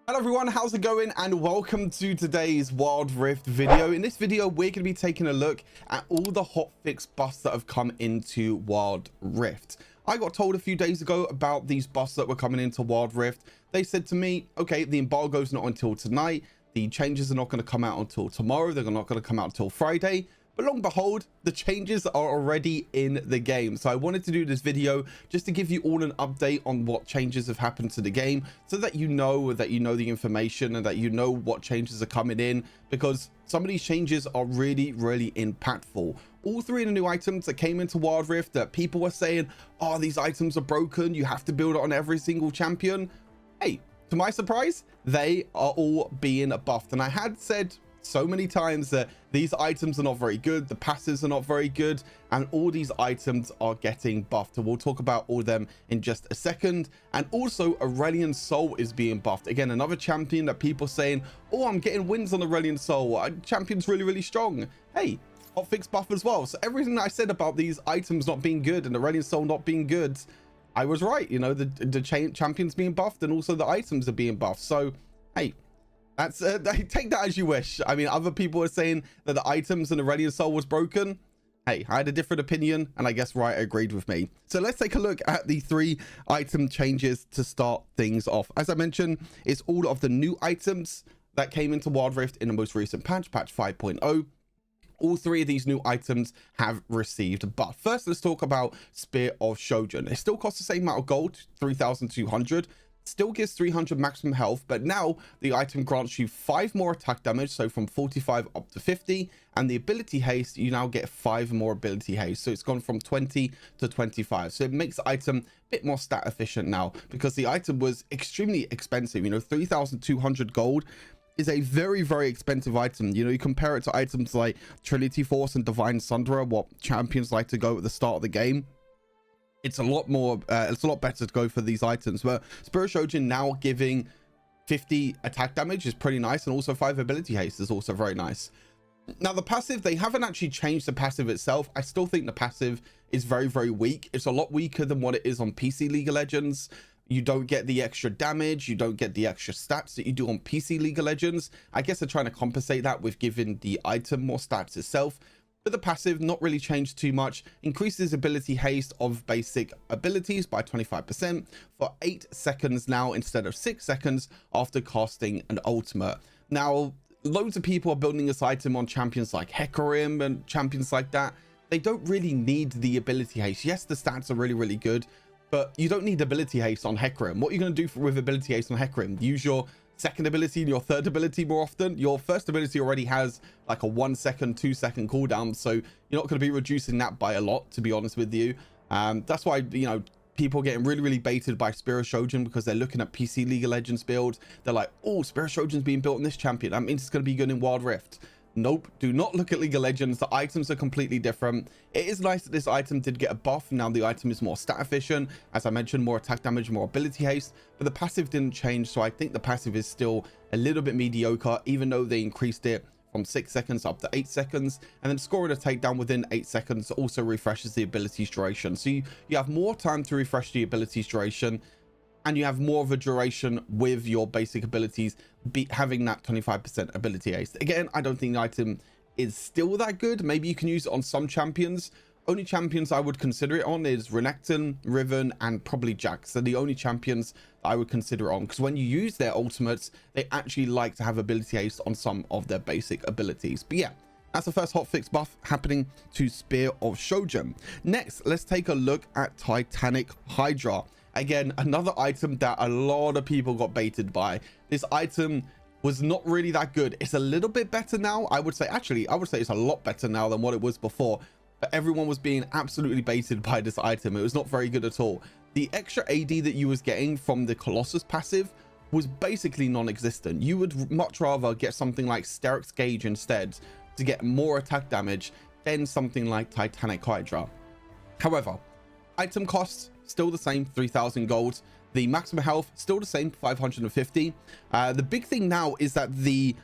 Hello everyone, how's it going, and welcome to today's Wild Rift video. In this video we're going to be taking a look at all the hotfix buffs that have come into Wild Rift. I got told a few days ago about these buffs that were coming into Wild Rift. They said to me, okay, the embargo's not until tonight, the changes are not going to come out until tomorrow, they're not going to come out until Friday. But long and behold, the changes are already in the game. So I wanted to do this video just to give you all an update on what changes have happened to the game, so that you know the information and that you know what changes are coming in, because some of these changes are really impactful. All three of the new items that came into Wild Rift that people were saying, oh, these items are broken, you have to build it on every single champion. Hey, to my surprise, they are all being buffed. And I had said so many times that these items are not very good, the passives are not very good, and all these items are getting buffed. And we'll talk about all of them in just a second. And also Aurelion Sol is being buffed. Again, another champion that people saying, oh, I'm getting wins on Aurelion Sol, champion's really strong. Hey, hotfix buff as well. So everything I said about these items not being good and Aurelion Sol not being good, I was right. You know, the champions being buffed and also the items are being buffed. So hey, that's take that as you wish. I mean, other people are saying that the items and Aurelion Sol was broken. Hey, I had a different opinion, and I guess Riot agreed with me. So let's take a look at the 3 item changes to start things off. As I mentioned, it's all of the new items that came into Wild Rift in the most recent patch 5.0. All 3 of these new items have received a buff. First, let's talk about Spear of Shojin. It still costs the same amount of gold, 3,200. Still gives 300 maximum health, but now the item grants you 5 more attack damage, so from 45 up to 50, and the ability haste, you now get 5 more ability haste, so it's gone from 20 to 25. So it makes the item a bit more stat efficient now, because the item was extremely expensive. You know, 3,200 gold is a very expensive item. You know, you compare it to items like Trinity Force and Divine Sunderer, what champions like to go at the start of the game. It's a lot more it's a lot better to go for these items. But Spirit Shojin now giving 50 attack damage is pretty nice, and also 5 ability haste is also very nice. Now the passive, they haven't actually changed the passive itself. I still think the passive is very weak. It's a lot weaker than what it is on PC League of Legends. You don't get the extra damage, you don't get the extra stats that you do on PC League of Legends. I guess they're trying to compensate that with giving the item more stats itself. But the passive not really changed too much. Increases ability haste of basic abilities by 25% for 8 seconds now instead of 6 seconds after casting an ultimate. Now loads of people are building this item on champions like Hecarim and champions like that. They don't really need the ability haste. Yes, the stats are really good, but you don't need ability haste on Hecarim. What are you going to do with ability haste on Hecarim? Use your second ability and your third ability more often. Your first ability already has like a 1 second, 2 second cooldown, so you're not going to be reducing that by a lot, to be honest with you. That's why, you know, people are getting really baited by Spirit Shojin, because they're looking at PC League of Legends builds. They're like, oh, Spirit Shojin's being built on this champion, that means it's going to be good in Wild Rift. Nope, do not look at League of Legends. The items are completely different. It is nice that this item did get a buff. Now the item is more stat efficient, as I mentioned, more attack damage, more ability haste, but the passive didn't change. So I think the passive is still a little bit mediocre, even though they increased it from 6 seconds up to 8 seconds, and then scoring a takedown within 8 seconds also refreshes the ability's duration. So you have more time to refresh the ability's duration, and you have more of a duration with your basic abilities having that 25% ability haste. Again, I don't think the item is still that good. Maybe you can use it on some champions. Only champions I would consider it on is Renekton, Riven, and probably Jax. They're the only champions I would consider it on, because when you use their ultimates, they actually like to have ability haste on some of their basic abilities. But yeah, that's the first hotfix buff happening to Spear of Shojin. Next, let's take a look at Titanic Hydra. Again, another item that a lot of people got baited by. This item was not really that good. It's a little bit better now, I would say. Actually, I would say it's a lot better now than what it was before. But everyone was being absolutely baited by this item. It was not very good at all. The extra AD that you was getting from the Colossus passive was basically non-existent. You would much rather get something like Steric's Gauge instead to get more attack damage than something like Titanic Hydra. However, item costs still the same, 3,000 gold. The maximum health still the same, 550. The big thing now is that the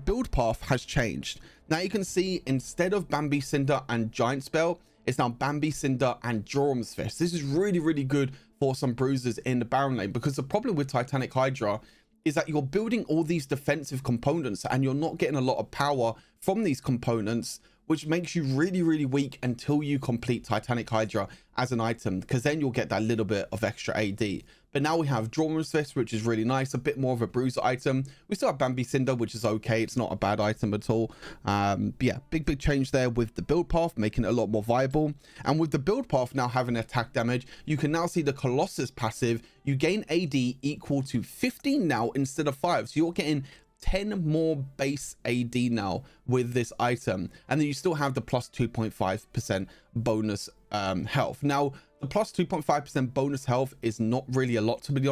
build path has changed. Now you can see, instead of Bambi Cinder and Giant Spell, it's now Bambi Cinder and Jorum's Fist. This is really good for some bruisers in the Baron lane, because the problem with Titanic Hydra is that you're building all these defensive components and you're not getting a lot of power from these components, which makes you really, really weak until you complete Titanic Hydra as an item, because then you'll get that little bit of extra AD. But now we have Drawn's Fist, which is really nice, a bit more of a bruiser item. We still have Bambi Cinder, which is okay. It's not a bad item at all. But yeah, big change there with the build path, making it a lot more viable. And with the build path now having attack damage, you can now see the Colossus passive. You gain AD equal to 15 now instead of 5. So you're getting 10 more base AD now with this item, and then you still have the plus 2.5% bonus health. Now the plus 2.5% bonus health is not really a lot, to be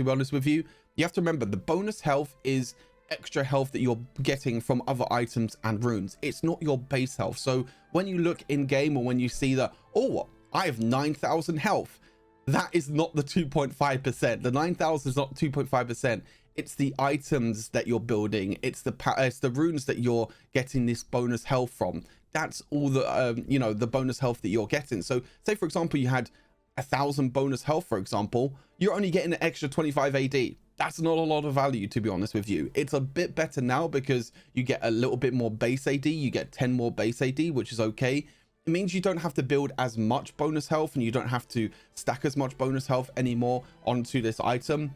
honest with you. You have to remember the bonus health is extra health that you're getting from other items and runes. It's not your base health. So when you look in game, or when you see that, oh, I have 9,000 health, that is not the 2.5%. The 9,000 is not 2.5%. It's the items that you're building. It's the runes that you're getting this bonus health from. That's all the the bonus health that you're getting. So say for example you had 1,000 bonus health, for example, you're only getting an extra 25 AD. That's not a lot of value, to be honest with you. It's a bit better now because you get a little bit more base AD. You get 10 more base AD, which is okay. It means you don't have to build as much bonus health, and you don't have to stack as much bonus health anymore onto this item.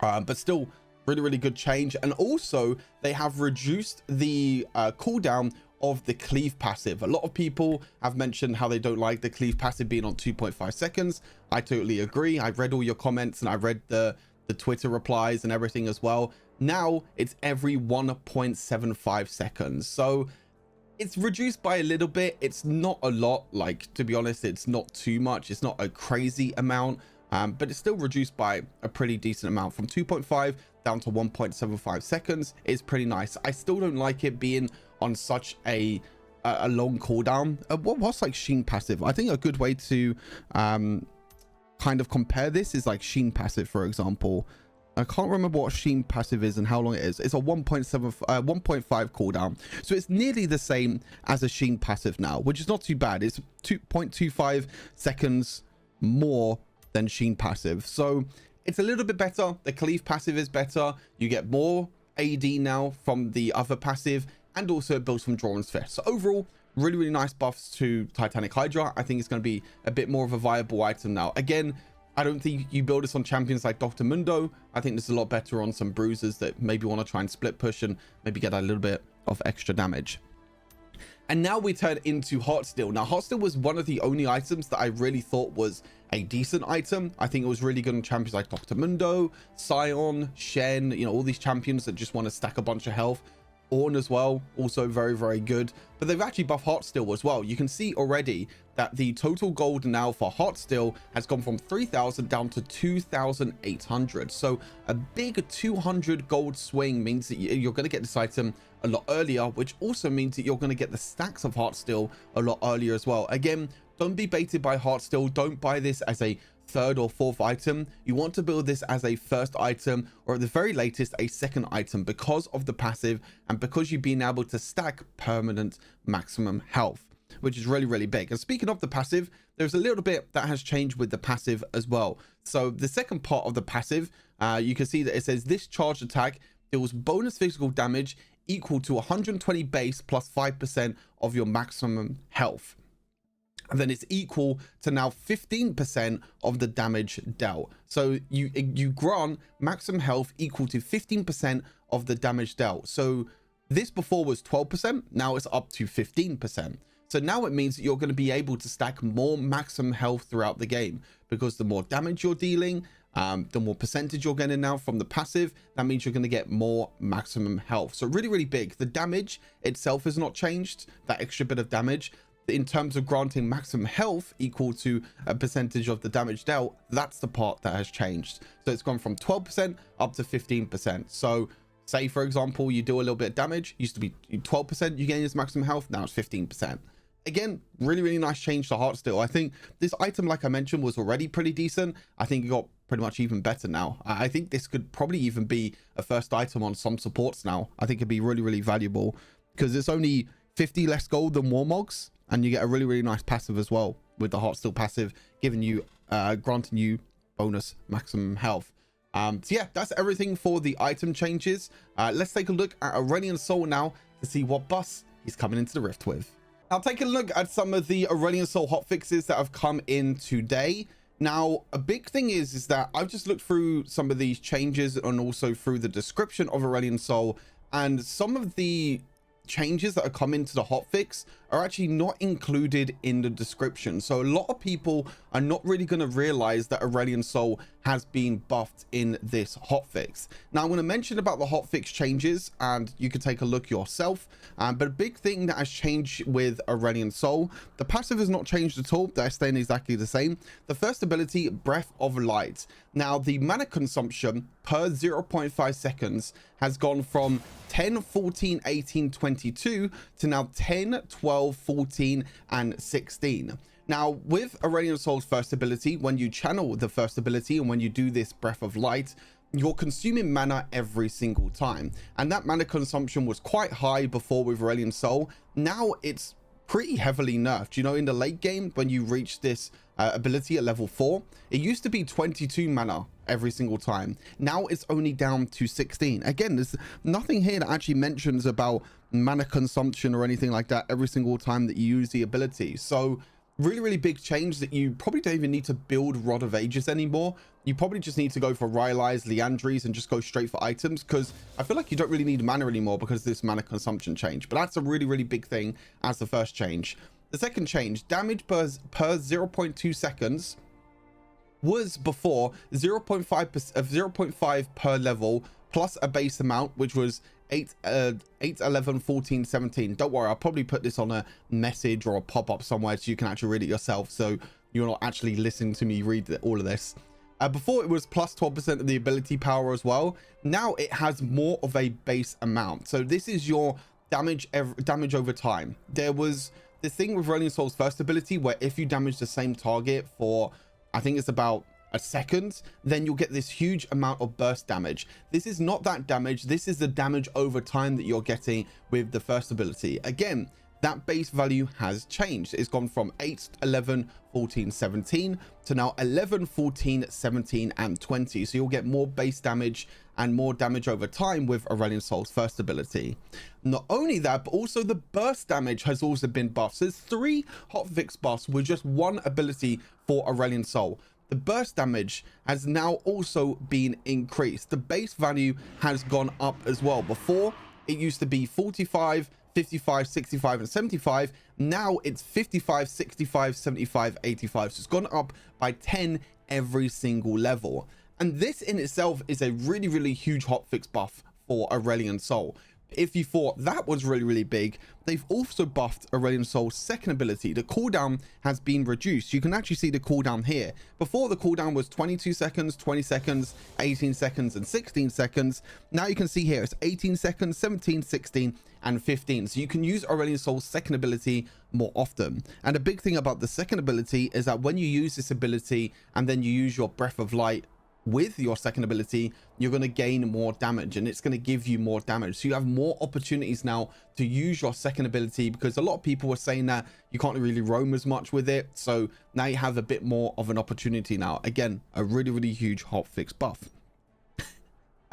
But still, really good change. And also they have reduced the cooldown of the cleave passive. A lot of people have mentioned how they don't like the cleave passive being on 2.5 seconds. I totally agree. I've read all your comments and I read the Twitter replies and everything as well. Now it's every 1.75 seconds, so it's reduced by a little bit. It's not a lot, like, to be honest, it's not too much. It's not a crazy amount, but it's still reduced by a pretty decent amount. From 2.5 down to 1.75 seconds is pretty nice. I still don't like it being on such a long cooldown. What's like Sheen passive? I think a good way to kind of compare this is like Sheen passive, for example. I can't remember what Sheen passive is and how long it is. It's a 1.5 cooldown, so it's nearly the same as a Sheen passive now, which is not too bad. It's 2.25 seconds more than Sheen passive, so it's a little bit better. The cleave passive is better. You get more AD now from the other passive, and also it builds from Drawn's Fist. So overall, really nice buffs to Titanic Hydra. I think it's going to be a bit more of a viable item now. Again, I don't think you build this on champions like Dr. Mundo. I think this is a lot better on some bruisers that maybe want to try and split push and maybe get a little bit of extra damage. And now we turn into Heartsteel. Now, Heartsteel was one of the only items that I really thought was a decent item. I think it was really good on champions like Dr. Mundo, Sion, Shen, all these champions that just want to stack a bunch of health. Ornn as well, also very good. But they've actually buffed Heartsteel as well. You can see already that the total gold now for Heartsteel has gone from 3,000 down to 2,800. So a big 200 gold swing means that you're going to get this item a lot earlier, which also means that you're going to get the stacks of Heartsteel a lot earlier as well. Again, don't be baited by Heartsteel. Don't buy this as a third or fourth item. You want to build this as a first item, or at the very latest a second item, because of the passive and because you've been able to stack permanent maximum health, which is really big. And speaking of the passive, there's a little bit that has changed with the passive as well. So the second part of the passive, you can see that it says this charged attack deals bonus physical damage equal to 120 base plus 5% of your maximum health. And then it's equal to now 15% of the damage dealt. So you grant maximum health equal to 15% of the damage dealt. So this before was 12%, now it's up to 15%. So now it means that you're going to be able to stack more maximum health throughout the game, because the more damage you're dealing, the more percentage you're getting now from the passive, that means you're going to get more maximum health. So really big. The damage itself has not changed, that extra bit of damage. In terms of granting maximum health equal to a percentage of the damage dealt, that's the part that has changed. So it's gone from 12% up to 15%. So say for example you do a little bit of damage, used to be 12% you gain as maximum health, now it's 15%. Again, really nice change to Heartsteel. I think this item, like I mentioned, was already pretty decent. I think it got pretty much even better now. I think this could probably even be a first item on some supports now. I think it'd be really valuable, because it's only 50 less gold than Warmogs, and you get a really nice passive as well with the Heartsteel passive, giving you granting you bonus maximum health. So yeah, that's everything for the item changes. Let's take a look at Aurelion Sol now to see what buffs he's coming into the Rift with. Now, taking a look at some of the Aurelion Sol hotfixes that have come in today. Now, a big thing is that I've just looked through some of these changes and also through the description of Aurelion Sol, and some of the changes that are coming to the hotfix are actually not included in the description. So a lot of people are not really going to realize that Aurelion Sol has been buffed in this hotfix. Now, I'm going to mention about the hotfix changes and you can take a look yourself. But a big thing that has changed with Aurelion Sol, the passive has not changed at all. They're staying exactly the same. The first ability, Breath of Light. Now, the mana consumption per 0.5 seconds has gone from 10, 14, 18, 22 to now 10, 12, 14, and 16. Now, with Aurelion Sol's first ability, when you channel the first ability and when you do this Breath of Light, you're consuming mana every single time. And that mana consumption was quite high before with Aurelion Sol. Now it's pretty heavily nerfed. You know, in the late game, when you reach this ability at level 4, it used to be 22 mana every single time. Now it's only down to 16. Again, there's nothing here that actually mentions about mana consumption or anything like that every single time that you use the ability. So really big change that you probably don't even need to build Rod of Ages anymore. You probably just need to go for Rylai's, Liandry's, and just go straight for items, because I feel like you don't really need mana anymore because of this mana consumption change. But that's a really big thing as the first change. The second change, damage per 0.2 seconds was before 0.5 per level plus a base amount, which was 8, 11, 14, 17. Don't worry, I'll probably put this on a message or a pop-up somewhere so you can actually read it yourself, so you're not actually listening to me read all of this. Before it was plus 12% of the ability power as well. Now it has more of a base amount. So this is your damage over time. There was this thing with Aurelion Sol's first ability where if you damage the same target for, I think it's about a second, then you'll get this huge amount of burst damage. This is not that damage. This is the damage over time that you're getting with the first ability. Again, that base value has changed. It's gone from 8, 11, 14, 17 to now 11, 14, 17, and 20. So you'll get more base damage and more damage over time with Aurelion Sol's first ability. Not only that, but also the burst damage has also been buffed. So there's 3 hotfix buffs with just one ability for Aurelion Sol. The burst damage has now also been increased. The base value has gone up as well. Before, it used to be 45, 55, 65, and 75. Now it's 55, 65, 75, 85. So it's gone up by 10 every single level. And this in itself is a really huge hotfix buff for Aurelion Sol. If you thought that was really big, they've also buffed Aurelion Sol's second ability. The cooldown has been reduced. You can actually see the cooldown here. Before, the cooldown was 22 seconds, 20 seconds, 18 seconds, and 16 seconds. Now you can see here it's 18 seconds, 17, 16, and 15. So you can use Aurelion Sol's second ability more often. And a big thing about the second ability is that when you use this ability and then you use your Breath of Light with your second ability, you're going to gain more damage and it's going to give you more damage. So you have more opportunities now to use your second ability, because a lot of people were saying that you can't really roam as much with it. So now you have a bit more of an opportunity now. Again, a really huge hotfix buff.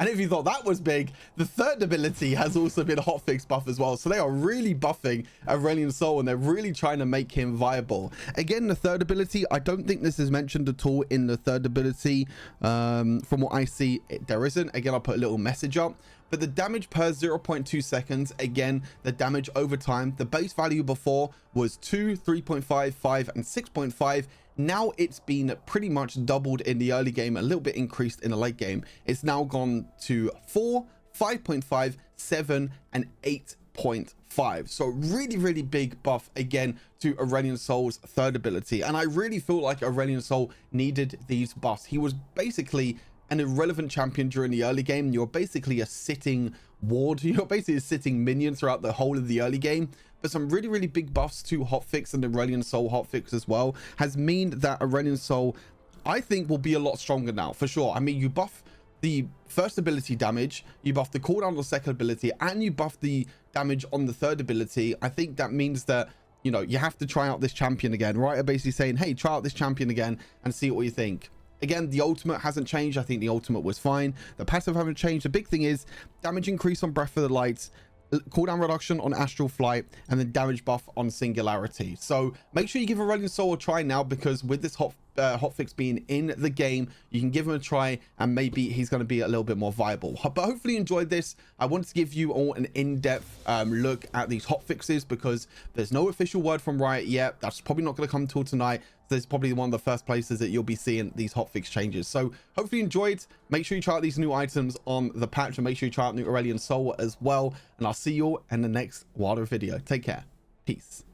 And if you thought that was big, the third ability has also been a hotfix buff as well. So they are really buffing Aurelion Sol and they're really trying to make him viable. Again, the third ability, I don't think this is mentioned at all in the third ability. From what I see, there isn't. Again, I'll put a little message up. But the damage per 0.2 seconds, again, the damage over time, the base value before was 2, 3.5, 5, and 6.5. Now it's been pretty much doubled in the early game, a little bit increased in the late game. It's now gone to 4, 5.5, 7, and 8.5. So really big buff again to Aurelion Sol's third ability. And I really feel like Aurelion Sol needed these buffs. He was basically an irrelevant champion during the early game. You're basically a sitting ward. You're basically a sitting minion throughout the whole of the early game. But some really big buffs to hotfix and the Aurelion Sol hotfix as well has meant that Aurelion Sol, I think, will be a lot stronger now for sure. I mean, you buff the first ability damage, you buff the cooldown on the second ability, and you buff the damage on the third ability. I think that means that, you know, you have to try out this champion again, right? I'm basically saying, hey, try out this champion again and see what you think. Again, the ultimate hasn't changed. I think the ultimate was fine. The passive haven't changed. The big thing is damage increase on Breath of the Light, cooldown reduction on Astral Flight, and then damage buff on Singularity. So make sure you give Aurelion Sol a try now, because with this hotfix being in the game, you can give him a try and maybe he's going to be a little bit more viable. But hopefully you enjoyed this. I wanted to give you all an in-depth look at these hotfixes, because there's no official word from Riot yet. That's probably not going to come till tonight. This is probably one of the first places that you'll be seeing these hotfix changes. So hopefully you enjoyed. Make sure you try out these new items on the patch, and make sure you try out new Aurelion Sol as well. And I'll see you all in the next Wild Rift video. Take care. Peace.